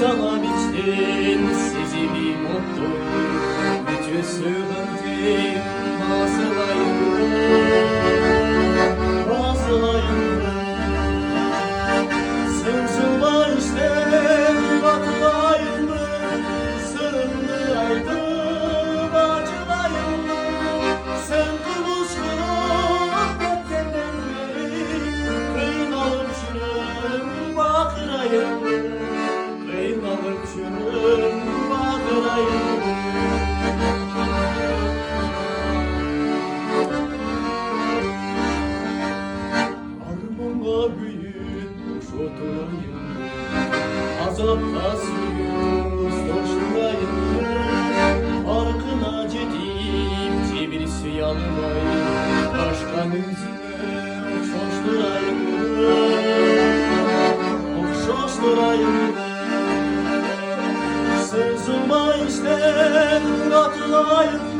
sana biçtim sizi bir mutlu. Bütün sıkıntı bazılayındı. Sımsıma işte batılayındı. Sırrındaydı bacılayındı. Sen kıvuşkunun tepkenden beri kıynalıp şunun bakırayındı. Kıynalıp şunun bakırayındı. Oturayım, azapta suyuz hoşlayım. Arkına cedip birisi yanmayı başkan yüzüne hoşlaştırayım. Hoşlaştırayım. Sızılma işte atılayım.